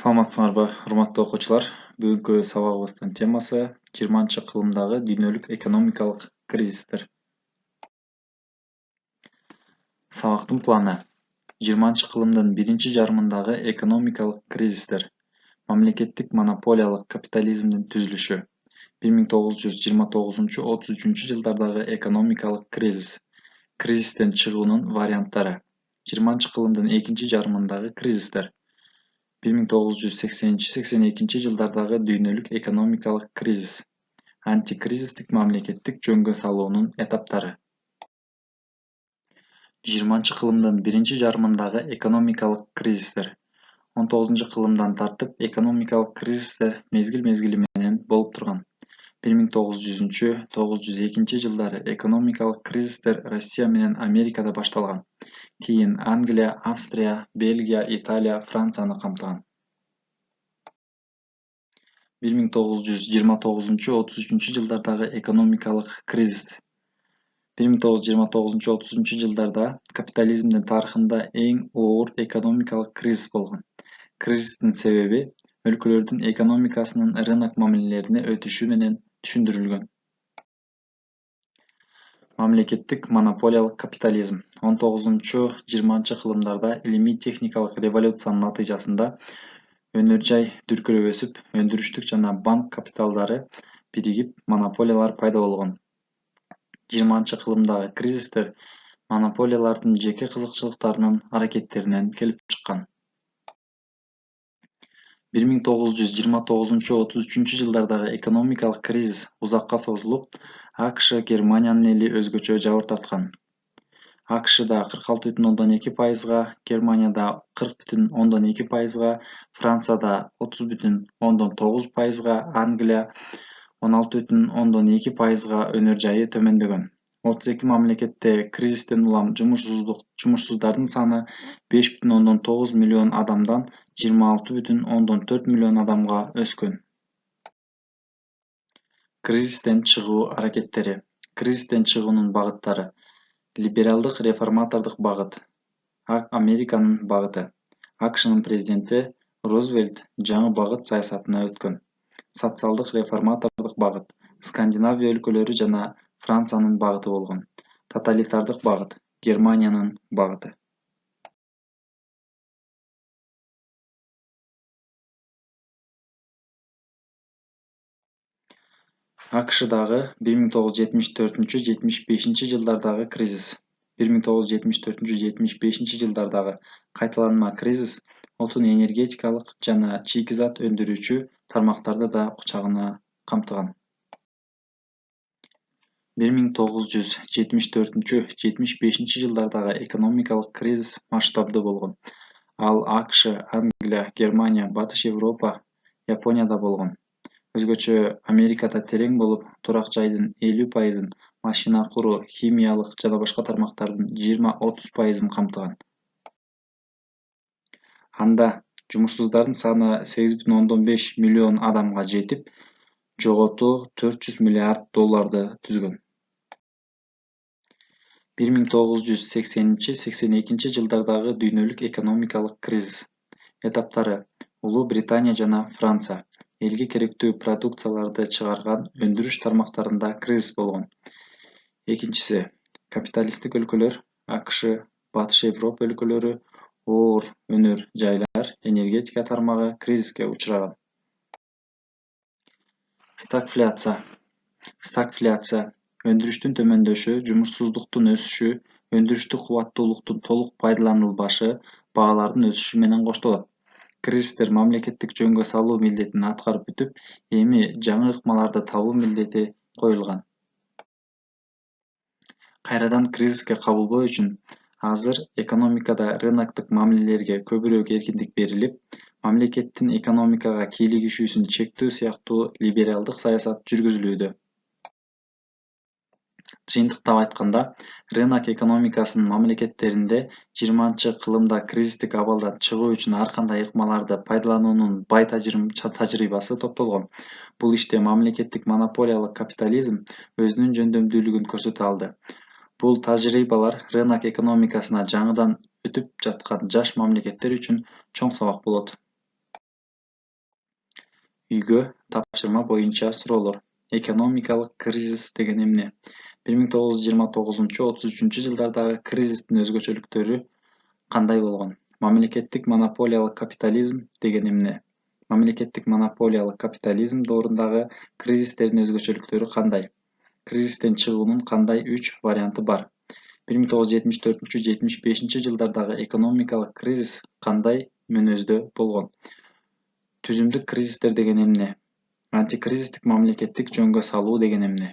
Саламатсыңарбы, урматтуу окуучулар. Бүгүнкү сабагыбыздын темасы 20-кылымдагы дүйнөлүк экономикалык кризистер. Сабактын планы: 20-кылымдын биринчи жарымындагы экономикалык кризистер. Мамлекеттик монополиялык капитализмдин түзүлүшү. 1929-33 жылдардагы экономикалык кризис. Кризистен чыгуунун варианттары. 20-кылымдын экинчи жарымындагы кризистер. 1980-82 жылдардагы дүйнөлүк экономикалык кризис. Антикризистик мамлекеттик жөнгө салуунун этаптары. 20-кылымдын биринчи жарымындагы экономикалык кризистер. 19-кылымдан тартып экономикалык кризистер мезгил-мезгили менен болуп турган. 1900-902 жылдары экономикалык кризистер Россия менен Америкада башталган. Кийин Англия, Австрия, Бельгия, Италия, Францияны камтыган. 1929-33 жылдардагы экономикалык кризис. 1929-33 жылдарда капитализмдин тарыхында эң оор экономикалык кризис болгон. Кризистин себеби өлкөлөрдүн экономикасынын рынок мамилелерине өтүшү менен түшүндүрүлгөн. Мамлекеттик монополиялык капитализм. 19-20 кылымдарда илимий техникалык революциянын натыйжасында өнөр жай дүркүрөп өсүп, өндүрүштүк жана банк капиталдары биригип, монополиялар пайда болгон. 20-кылымдагы кризистер монополиялардын жеке кызыкчылыктарынын аракеттеринен келип чыккан. 1929-33 жылдардагы экономикалык кризис узакка созулуп, АКШ Германиянын эли өзгөчө жабыр тарткан. АКШда 46,2%, Германияда 40,2%, Францияда 30,9%, Англия 16,2%га өнөр жайы төмөндөгөн. 32 мамлекетте кризистен улам жумушсуздардын саны 5,9 миллион адамдан 26,4 миллион адамга өскөн. Кризистен чыгуу аракеттери. Кризистен чыгуунун багыттары. Либералдык реформатордук багыт. Американын багыты. АКШнын президенти Рузвельт жаңы багыт саясатына өткөн. Социалдык реформатордук багыт. Скандинавия өлкөлөрү жана Франциянын багыты болгон. Тоталитардык багыт. Германиянын багыты. АКШдагы 1974-75 жылдардагы кризис. 1974-75 жылдардагы кайталанма кризис отун энергетикалык жана чийки зат өндүрүүчү тармактарды да кучагына камтыган. 1974-75 жылдардагы экономикалык кризис масштабдуу болгон. Ал АКШ, Англия, Германия, Батыш Европа, Японияда болгон. Өзгөчө Америкада терең болуп, турак жайдын 50%, машина куруу, химиялык жана башка тармактардын 20-30%ын камтыган. Анда жумушсуздардын саны 8,5 миллион адамга жетип, жоготуу $400 миллиард түзгөн. 1980-82 жылдардагы дүйнөлүк экономикалык кризис. Этаптары. Улуу Британия жана Франция элге керектүү продукцияларды чыгарган өндүрүш тармактарында кризис болгон. Экинчиси. Капиталисттик өлкөлөр, АКШ, Батыш Европа өлкөлөрү, оор өнөр жайлар, энергетика тармагы кризиске учураган. Стагфляция. Стагфляция өндүрүштүн төмөндөшү, жумушсуздуктун өсүшү, өндүрүштүк кубаттуулуктун толук пайдаланылбашы, баалардын өсүшү менен коштолот. Кризистер мамлекеттик жөнгө салуу милдетин аткарып бүтүп, эми жаңы ыкмаларды табуу милдети коюлган. Кайрадан кризиске кабылбоо үчүн азыр экономикада рыноктук мамилелерге көбүрөөк эркиндик берилип, мамлекеттин экономикага кийлигишүүсүн чектөө сыяктуу либералдык саясат жүргүзүлүүдө. Жыйынтыктап айтканда, рынок экономикасынын мамлекеттеринде 20-кылымда кризистик абалдан чыгуу үчүн ар кандай ыкмаларды пайдалануунун бай тажрыйбасы топтолгон. Бул иште мамлекеттик монополиялык капитализм өзүнүн жөндөмдүүлүгүн көрсөтө алды. Бул тажрыйбалар рынок экономикасына жаңыдан өтүп жаткан жаш мамлекеттер үчүн чоң сабак болот. Үйгө тапшырма боюнча суроолор. Экономикалык кризис деген эмне? 1929-33 жылдардагы кризистин өзгөчөлүктөрү кандай болгон? Мамлекеттик монополиялык капитализм деген эмне? Мамлекеттик монополиялык капитализм доорундагы кризистердин өзгөчөлүктөрү кандай? Кризистен чыгуунун кандай 3 варианты бар? 1974-75 жылдардагы экономикалык кризис кандай мүнөздө болгон? Түзүмдүк кризистер деген эмне? Антикризистик мамлекеттик жөнгө салуу деген эмне?